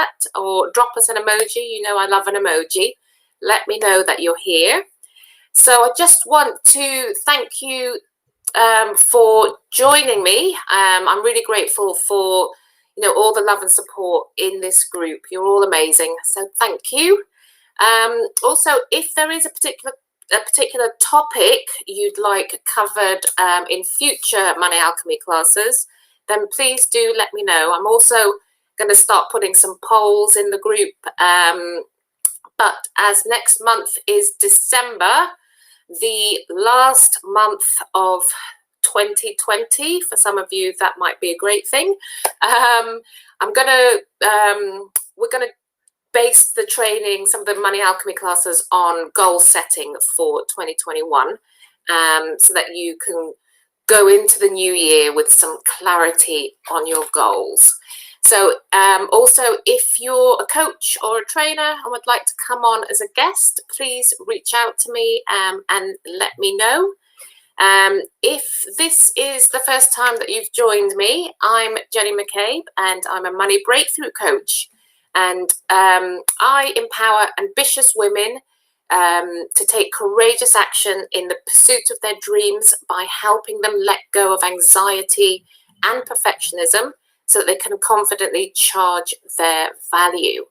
chat or drop us an emoji. You know I love an emoji. Let me know that you're here. So I just want to thank you for joining me. I'm really grateful for all the love and support in this group. You're all amazing. So thank you. Also, if there is a particular topic you'd like covered in future Money Alchemy classes, then please do let me know. I'm also going to start putting some polls in the group. But as next month is December, the last month of 2020, for some of you that might be a great thing. We're going to base the training, some of the Money Alchemy classes, on goal setting for 2021, so that you can go into the new year with some clarity on your goals. So also, if you're a coach or a trainer and would like to come on as a guest, please reach out to me and let me know. If this is the first time that you've joined me, I'm Jenny McCabe and I'm a money breakthrough coach. And I empower ambitious women to take courageous action in the pursuit of their dreams by helping them let go of anxiety and perfectionism so that they can confidently charge their value.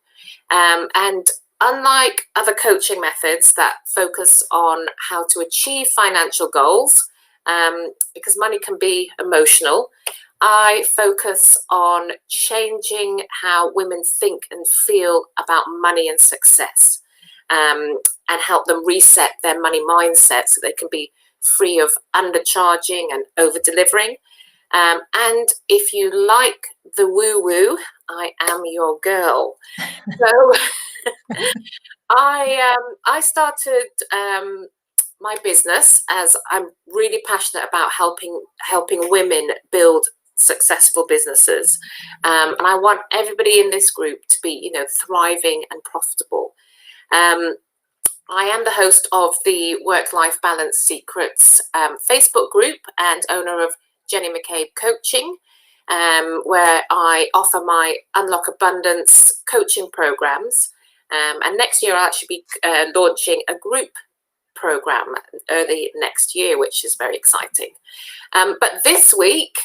And unlike other coaching methods that focus on how to achieve financial goals, because money can be emotional, I focus on changing how women think and feel about money and success, and help them reset their money mindset so they can be free of undercharging and over-delivering. And if you like the woo-woo, I am your girl. So I started my business as I'm really passionate about helping women build successful businesses, and I want everybody in this group to be thriving and profitable. I am the host of the Work-Life Balance Secrets Facebook group and owner of Jenny McCabe Coaching, where I offer my Unlock Abundance coaching programs. And next year I'll actually be launching a group program early next year, which is very exciting. But this week,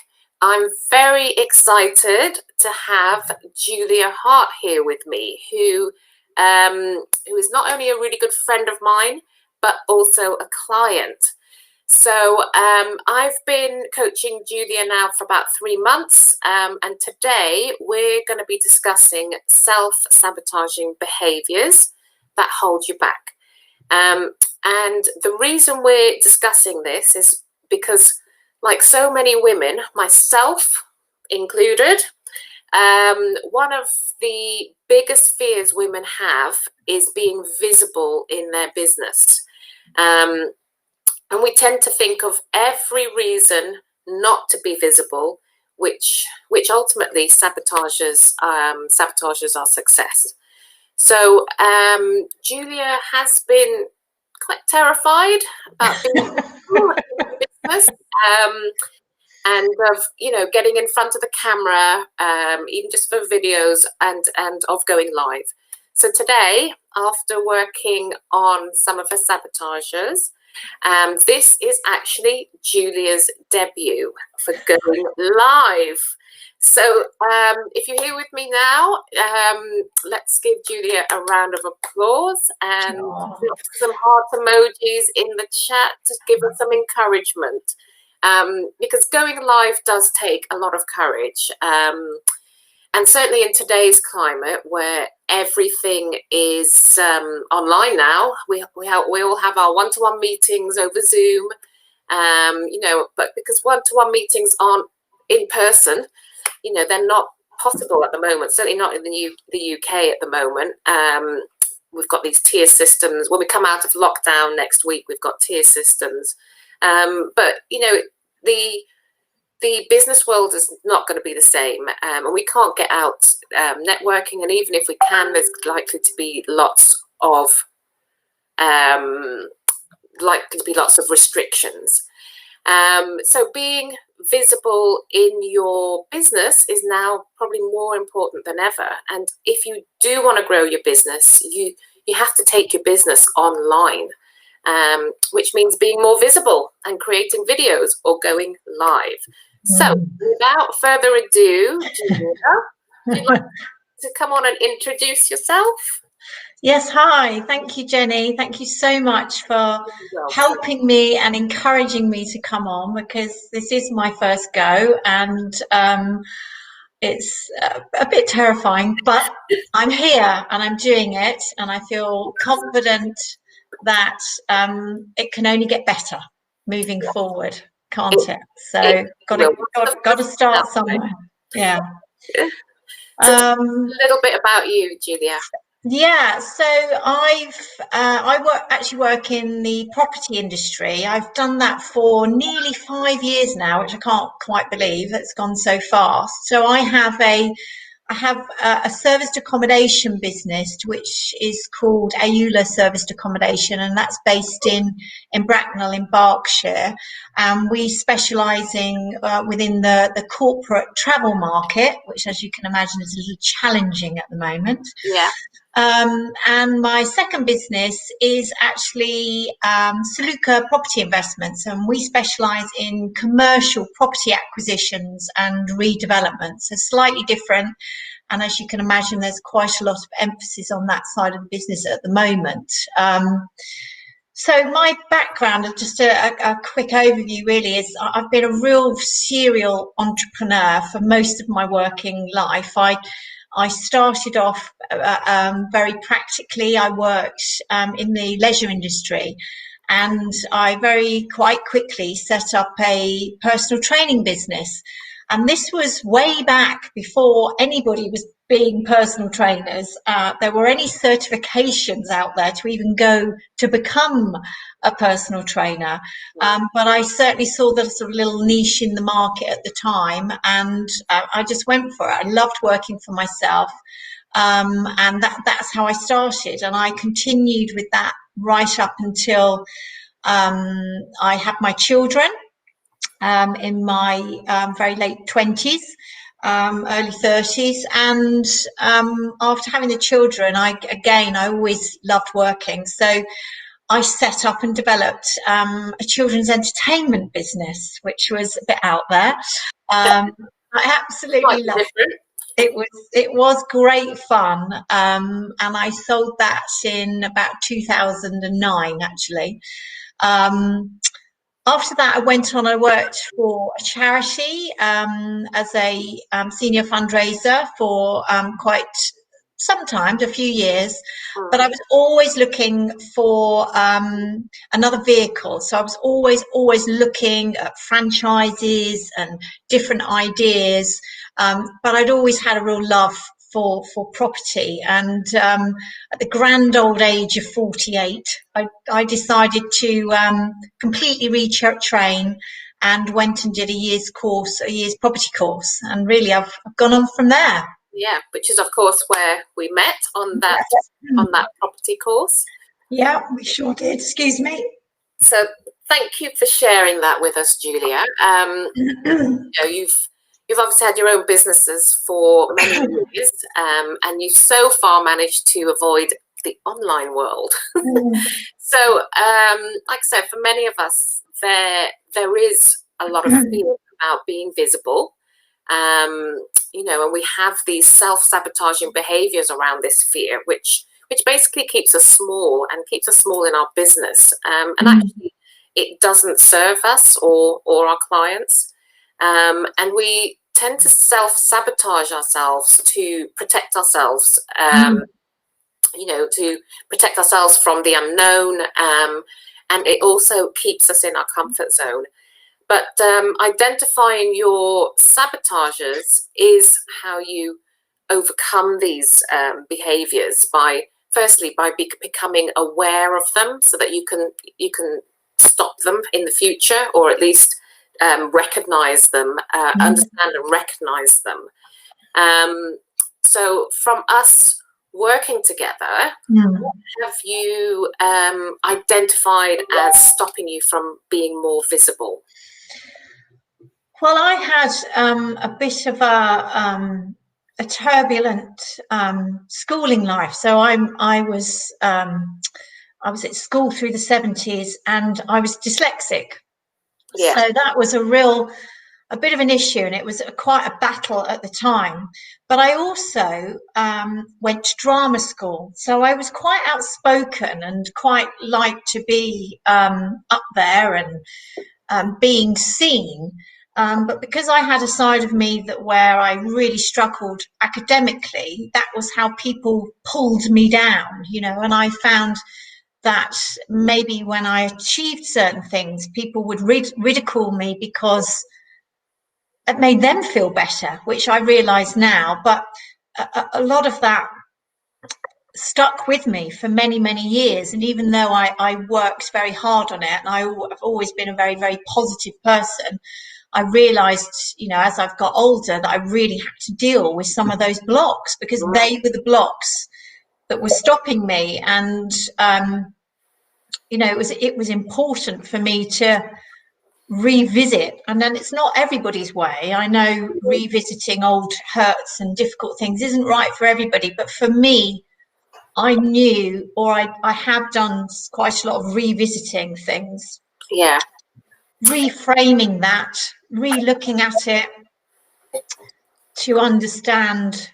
I'm very excited to have Julia Hart here with me, who is not only a really good friend of mine, but also a client. So I've been coaching Julia now for about 3 months, and today we're going to be discussing self-sabotaging behaviours that hold you back. And the reason we're discussing this is because, like so many women, myself included, one of the biggest fears women have is being visible in their business. And we tend to think of every reason not to be visible, which ultimately sabotages our success. So Julia has been quite terrified about being visible in business, and of getting in front of the camera, even just for videos, and of going live. So today, after working on some of her sabotages, this is actually Julia's debut for going live. So if you're here with me now, let's give Julia a round of applause and some heart emojis in the chat to give her some encouragement. Because going live does take a lot of courage. And certainly in today's climate where everything is online now, we all have our one-to-one meetings over Zoom, but because one-to-one meetings aren't in person, they're not possible at the moment, certainly not in the UK at the moment. We've got these tier systems. When we come out of lockdown next week, we've got tier systems. But, the business world is not going to be the same, and we can't get out networking. And even if we can, there's likely to be lots of restrictions. So being visible in your business is now probably more important than ever. And if you do want to grow your business, you have to take your business online, which means being more visible and creating videos or going live. So without further ado, Julia, would you like to come on and introduce yourself? Yes, hi. Thank you, Jenny. Thank you so much for helping me and encouraging me to come on, because this is my first go, and it's a bit terrifying, but I'm here and I'm doing it, and I feel confident that it can only get better moving forward, can't it? So got to start somewhere. Yeah. So a little bit about you, Julia. Yeah, so actually work in the property industry. I've done that for nearly 5 years now, which I can't quite believe. It's gone so fast. So I have a serviced accommodation business, which is called Ayula Serviced Accommodation, and that's based in Bracknell in Berkshire. We specialise within the corporate travel market, which, as you can imagine, is a little challenging at the moment. Yeah. And my second business is actually Saluka Property Investments, and we specialise in commercial property acquisitions and redevelopments. So slightly different, and as you can imagine, there's quite a lot of emphasis on that side of the business at the moment. So my background, just a quick overview really, is I've been a real serial entrepreneur for most of my working life. I started off very practically. I worked in the leisure industry, and I quite quickly set up a personal training business. And this was way back before anybody was being personal trainers. There were any certifications out there to even go to become a personal trainer. But I certainly saw the sort of little niche in the market at the time, and I just went for it. I loved working for myself. And that's how I started. And I continued with that right up until I had my children in my very late 20s. Early 30s, and after having the children, I always loved working, so I set up and developed a children's entertainment business, which was a bit out there. I absolutely loved it. It was great fun, and I sold that in about 2009, actually. After that, I went on, I worked for a charity as a senior fundraiser for quite some time, a few years, but I was always looking for another vehicle. So I was always looking at franchises and different ideas, but I'd always had a real love for property. And at the grand old age of 48, I decided to completely retrain and went and did a year's property course. And really, I've gone on from there. Yeah, which is of course where we met on that property course. Yeah, we sure did. Excuse me. So thank you for sharing that with us, Julia. You've obviously had your own businesses for many years, and you've so far managed to avoid the online world. So, like I said, for many of us, there is a lot of fear about being visible. And we have these self-sabotaging behaviours around this fear, which basically keeps us small in our business. And actually, it doesn't serve us or our clients. And we tend to self-sabotage ourselves to protect ourselves, to protect ourselves from the unknown. And it also keeps us in our comfort zone. But identifying your sabotages is how you overcome these behaviours firstly by becoming aware of them, so that you can stop them in the future, or at least recognize them, understand and recognize them. So from us working together, what have you identified as stopping you from being more visible? Well, I had a bit of a turbulent schooling life. So I was at school through the 70s, and I was dyslexic. Yeah. So that was a bit of an issue, and it was quite a battle at the time. But I also went to drama school, so I was quite outspoken and quite liked to be up there and being seen. But because I had a side of me that where I really struggled academically, that was how people pulled me down, you know. And I found that maybe when I achieved certain things, people would ridicule me because it made them feel better, which I realise now. But a lot of that stuck with me for many, many years. And even though I worked very hard on it, and I've always been a very, very positive person, I realised, you know, as I've got older, that I really had to deal with some of those blocks, because they were the blocks that were stopping me. And you know, it was important for me to revisit. And then it's not everybody's way. I know revisiting old hurts and difficult things isn't right for everybody, but for me, I knew, or I have done quite a lot of revisiting things, Yeah. reframing that, re-looking at it to understand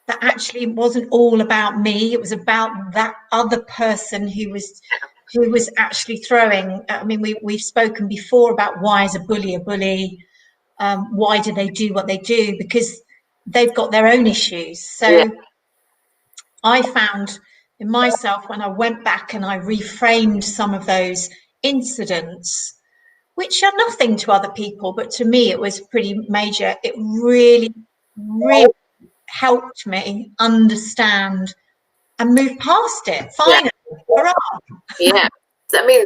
that actually it wasn't all about me. It was about that other person who was actually throwing. I mean, we've spoken before about why is a bully a bully? Why do they do what they do? Because they've got their own issues. Yeah. So I found in myself, when I went back and I reframed some of those incidents, which are nothing to other people, but to me it was pretty major. It really, really helped me understand and move past it. Yeah. Finally, hurrah! Yeah. I mean,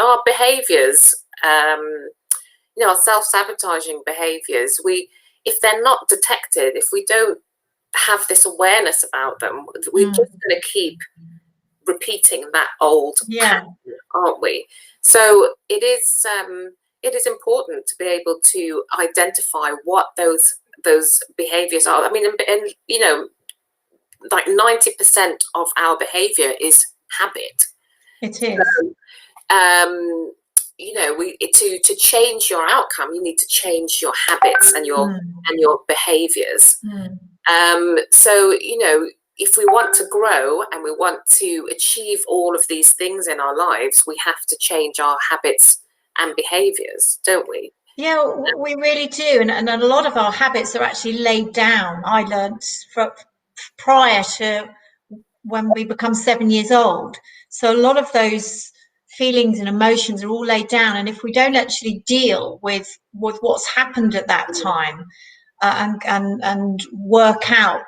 our behaviours, you know, our self-sabotaging behaviours, if they're not detected, if we don't have this awareness about them, we're just going to keep repeating that old pattern, aren't we? So it is important to be able to identify what those behaviours are. I mean, and you know, like 90% of our behaviour is habit. It is. So, you know, to change your outcome, you need to change your habits and your behaviours. So, you know, if we want to grow and we want to achieve all of these things in our lives, we have to change our habits and behaviours, don't we? Yeah, we really do. And a lot of our habits are actually laid down. I learnt prior to when we become 7 years old. So a lot of those feelings and emotions are all laid down. And if we don't actually deal with what's happened at that time, and work out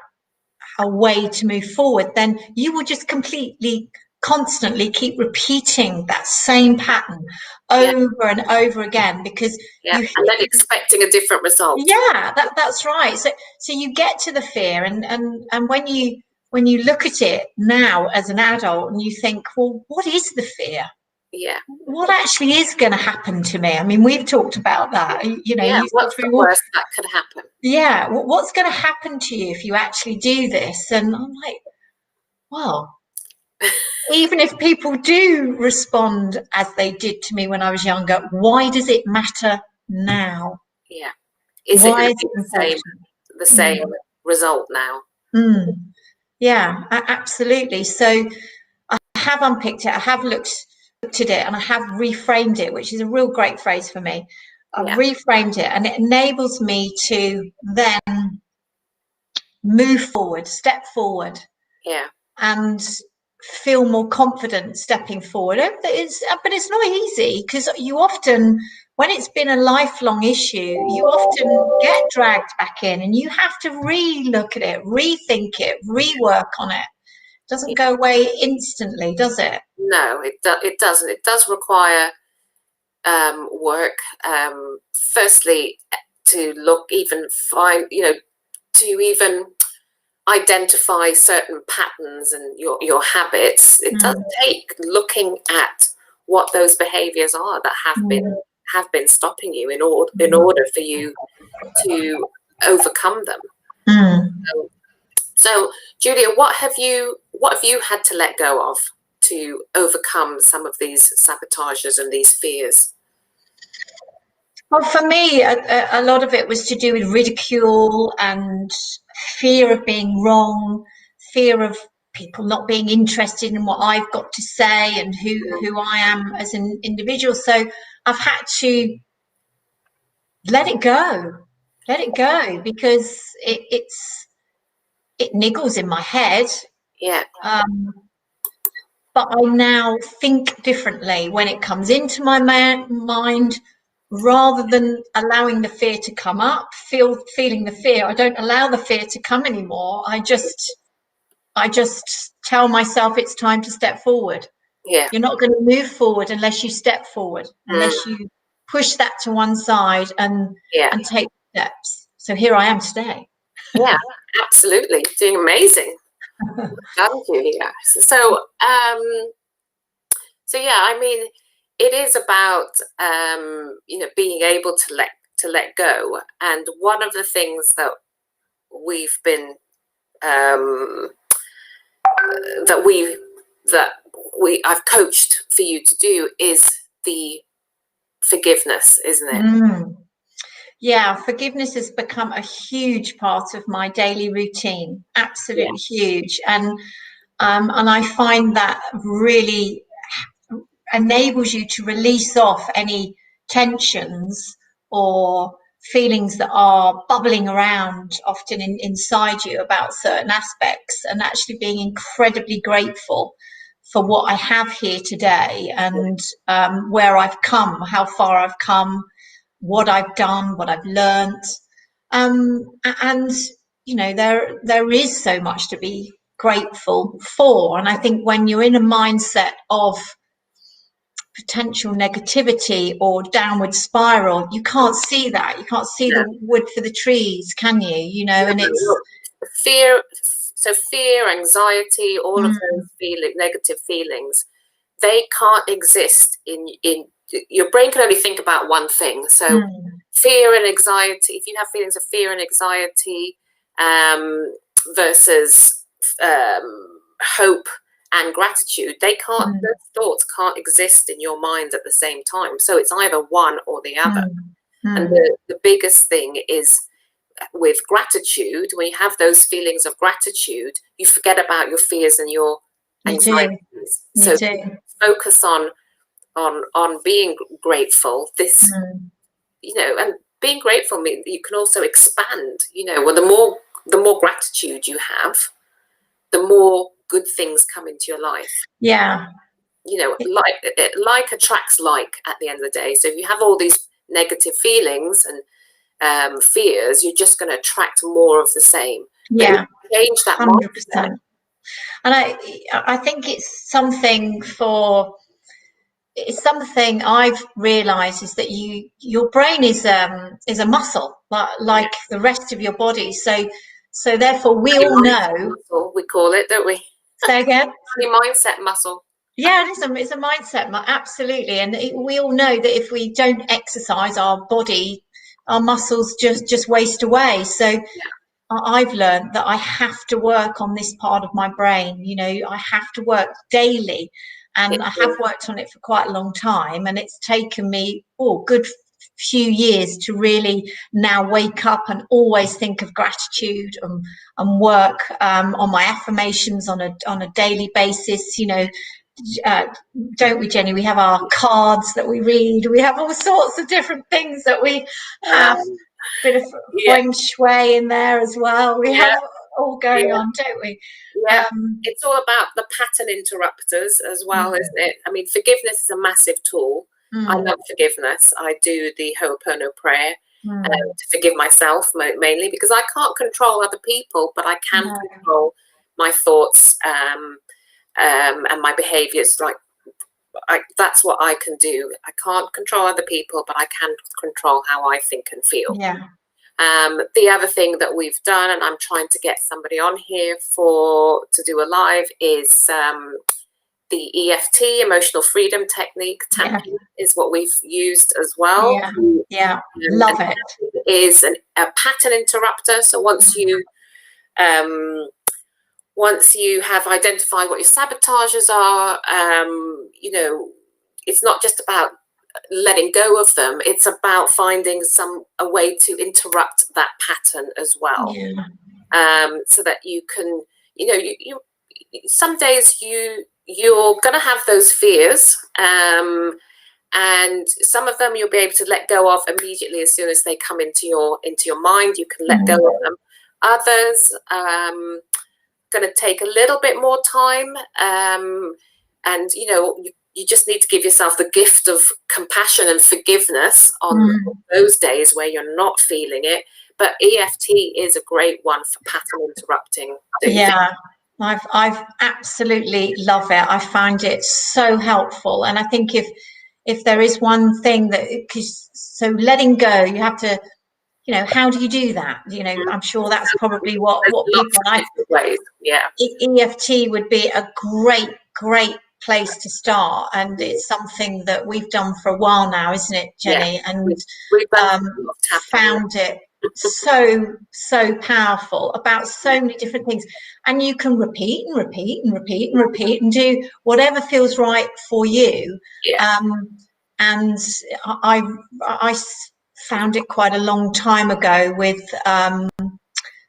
a way to move forward, then you will just completely constantly keep repeating that same pattern over and over again, because and then expecting a different result. Yeah, that's right. So you get to the fear, and when you look at it now as an adult and you think, well, what is the fear? Yeah. What actually is going to happen to me? I mean, we've talked about that. You know, you what's the worst that could happen? Yeah, what's going to happen to you if you actually do this? And I'm like, well, even if people do respond as they did to me when I was younger, why does it matter now? Yeah. Is why it is it the same result now? Yeah, absolutely. So I have unpicked it, I have looked at it, and I have reframed it, which is a real great phrase for me. I've reframed it, and it enables me to then move forward, step forward, and feel more confident stepping forward. But it's not easy, because you often, when it's been a lifelong issue, you often get dragged back in, and you have to re-look at it, rethink it, rework on it. It doesn't go away instantly, does it? No, it doesn't. It does require work. Firstly, to to even identify certain patterns and your habits. It does take looking at what those behaviours are that have been have been stopping you in order for you to overcome them. So Julia, what have you had to let go of to overcome some of these sabotages and these fears? Well, for me, a lot of it was to do with ridicule and fear of being wrong, fear of people not being interested in what I've got to say and who I am as an individual. So I've had to let it go, because it niggles in my head. Yeah. But I now think differently when it comes into my mind. Rather than allowing the fear to come up, feeling the fear, I don't allow the fear to come anymore. I just tell myself it's time to step forward. Yeah. You're not going to move forward unless you step forward, unless you push that to one side and take steps. So here I am today. Yeah, absolutely. Doing amazing. Done, Julia. So yeah, I mean, it is about being able to let go. And one of the things that we've been I've coached for you to do is the forgiveness, isn't it? Yeah, forgiveness has become a huge part of my daily routine. Absolutely huge. And I find that really enables you to release off any tensions or feelings that are bubbling around often inside you about certain aspects, and actually being incredibly grateful for what I have here today, and where I've come, how far I've come, what I've done, what I've learnt. And there is so much to be grateful for. And I think when you're in a mindset of potential negativity or downward spiral, you can't see that. You can't see the wood for the trees, can you? And it's fear. So fear, anxiety, all of those negative feelings, they can't exist in your brain can only think about one thing. So fear and anxiety, if you have feelings of fear and anxiety versus hope and gratitude, those thoughts can't exist in your mind at the same time. So it's either one or the other. And the biggest thing is with gratitude, when you have those feelings of gratitude, you forget about your fears and your anxieties. So focus on being grateful. And being grateful means you can also expand. Well, the more gratitude you have, the more good things come into your life. Yeah. Like attracts like at the end of the day. So if you have all these negative feelings and fears, you're just going to attract more of the same. Yeah. Change that 100%. mindset. And I think it's something I've realized is that your brain is a muscle like the rest of your body. So therefore we all know muscle, we call it, don't we? Say again? The mindset muscle. Yeah, it's a mindset, absolutely. And we all know that if we don't exercise our body, our muscles just waste away. So I've learned that I have to work on this part of my brain. I have to work daily, and I have worked on it for quite a long time. And it's taken me a good few years to really now wake up and always think of gratitude and work on my affirmations on a daily basis. Don't we, Jenny? We have our cards that we read. We have all sorts of different things that we have. Bit of feng shui in there as well. We have all going on, don't we? Yeah, it's all about the pattern interrupters as well, isn't it? I mean, forgiveness is a massive tool. I love forgiveness. I do the Ho'oponopono prayer to forgive myself mainly, because I can't control other people, but I can control my thoughts and my behaviors. That's what I can do. I can't control other people, but I can control how I think and feel. The other thing that we've done, and I'm trying to get somebody on here to do a live, is the EFT, emotional freedom technique. Tapping is what we've used as well. Yeah, love it. Is a pattern interrupter. So once you have identified what your sabotages are, you know, it's not just about letting go of them. It's about finding a way to interrupt that pattern as well. So that you can, you know, you some days you're going to have those fears, and some of them you'll be able to let go of immediately as soon as they come into your mind. You can let go of them. Others going to take a little bit more time, and you know, you just need to give yourself the gift of compassion and forgiveness on those days where you're not feeling it. But EFT is a great one for pattern interrupting. Yeah, I've absolutely love it. I find it so helpful, and I think if there is one thing that, so letting go, you have to, you know, how do you do that? You know, I'm sure that's probably what people like. Ways. Yeah, EFT would be a great place to start, and it's something that we've done for a while now, isn't it, Jenny? Yeah. And we've found it so powerful about so many different things, and you can repeat and repeat and repeat and repeat and do whatever feels right for you. And I found it quite a long time ago with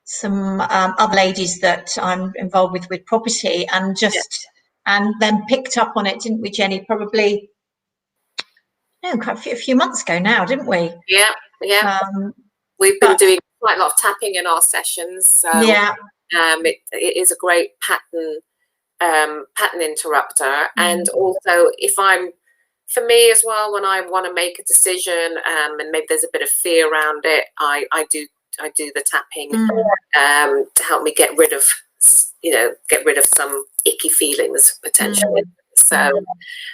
some other ladies that I'm involved with property, and and then picked up on it, didn't we, Jenny? Probably quite a few months ago now, didn't we? Yeah. We've been doing quite a lot of tapping in our sessions, so it is a great pattern interrupter. And also, for me as well, when I want to make a decision, and maybe there's a bit of fear around it, I do the tapping to help me get rid of some icky feelings potentially. So,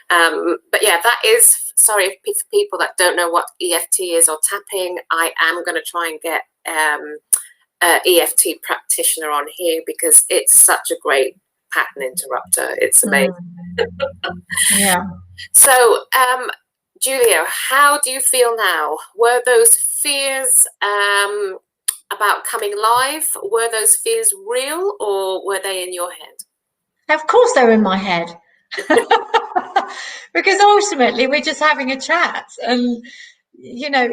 but yeah, that is, sorry for people that don't know what EFT is or tapping. I am going to try and get an EFT practitioner on here because it's such a great pattern interrupter. It's amazing. So, Julia, how do you feel now? Were those fears about coming live, were those fears real, or were they in your head? Of course they were in my head. Because ultimately we're just having a chat, and you know,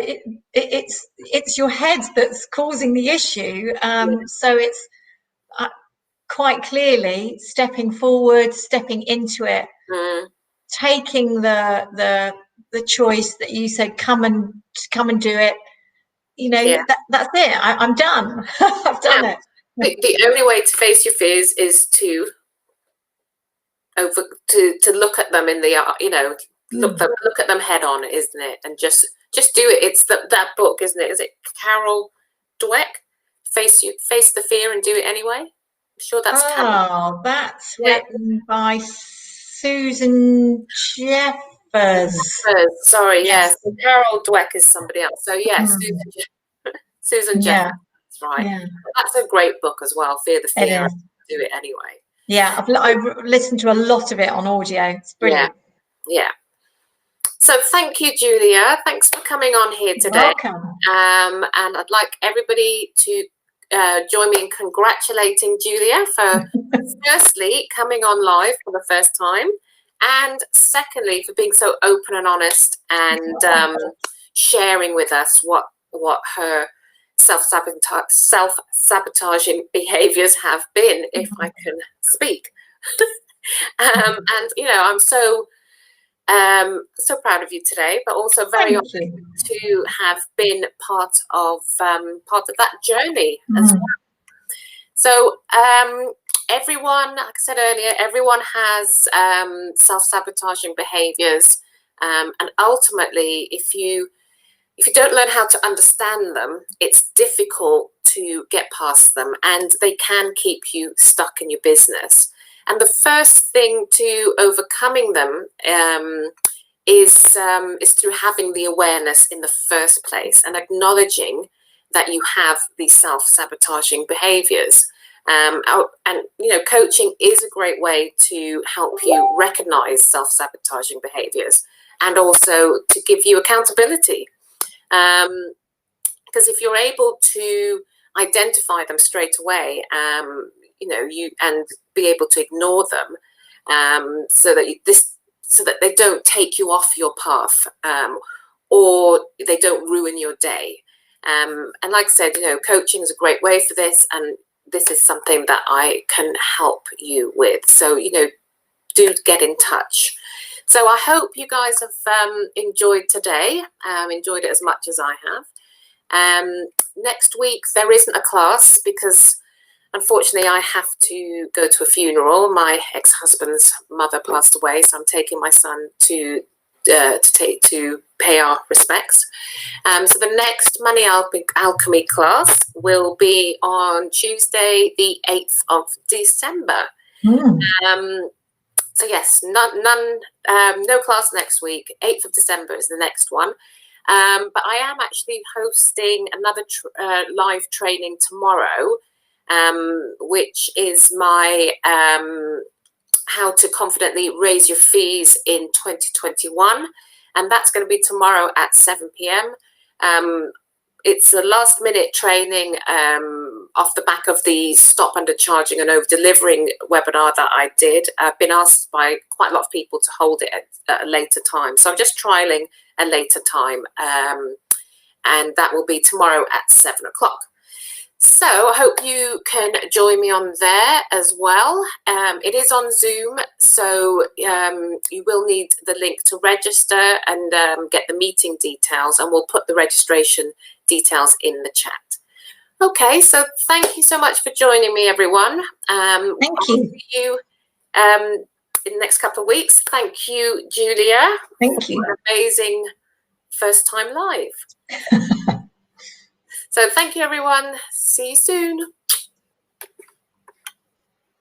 it's your head that's causing the issue. So it's quite clearly stepping forward, stepping into it, taking the choice that you said, come and do it. You know, that's it. I'm done. I've done it. The only way to face your fears is to look at them in the, you know, look at them head on, isn't it? And just do it. It's that book, isn't it? Is it Carol Dweck? Face the fear and do it anyway. I'm sure that's Carol. That's written by Susan Jeffers. Sorry, yes. Carol Dweck is somebody else. So yes, Susan Jeffers. That's right. Yeah. That's a great book as well. Fear the fear. Do it anyway. Yeah, I've listened to a lot of it on audio. It's brilliant. Yeah. So thank you, Julia. Thanks for coming on here today. You're welcome. And I'd like everybody to join me in congratulating Julia for firstly coming on live for the first time, and secondly for being so open and honest and sharing with us what her self-sabotaging behaviours have been, if I can speak. And you know, I'm so proud of you today, but also very honored to have been part of that journey as well. So everyone, like I said earlier, everyone has self-sabotaging behaviours, and ultimately, if you don't learn how to understand them, it's difficult to get past them, and they can keep you stuck in your business. And the first thing to overcoming them is through having the awareness in the first place and acknowledging that you have these self-sabotaging behaviours. And coaching is a great way to help you recognize self-sabotaging behaviors and also to give you accountability. Because if you're able to identify them straight away, you and be able to ignore them, so that they don't take you off your path, or they don't ruin your day. And like I said, coaching is a great way for this, and this is something that I can help you with. So, do get in touch. So I hope you guys have enjoyed today, enjoyed it as much as I have. Next week, there isn't a class because unfortunately I have to go to a funeral. My ex-husband's mother passed away, so I'm taking my son to pay our respects. So the next Money Alchemy class will be on Tuesday, the 8th of December. So yes, no class next week. 8th of December is the next one. But I am actually hosting another live training tomorrow, which is my how to confidently raise your fees in 2021. And that's going to be tomorrow at 7 p.m. It's a last minute training off the back of the Stop Undercharging and Over-Delivering webinar that I did. I've been asked by quite a lot of people to hold it at a later time. So I'm just trialing a later time, and that will be tomorrow at 7 o'clock. So I hope you can join me on there as well. It is on Zoom, so you will need the link to register and get the meeting details, and we'll put the registration details in the chat. Okay, so thank you so much for joining me, everyone. Thank you. See you in the next couple of weeks. Thank you, Julia. Thank you. For an amazing first time live. So thank you, everyone. See you soon.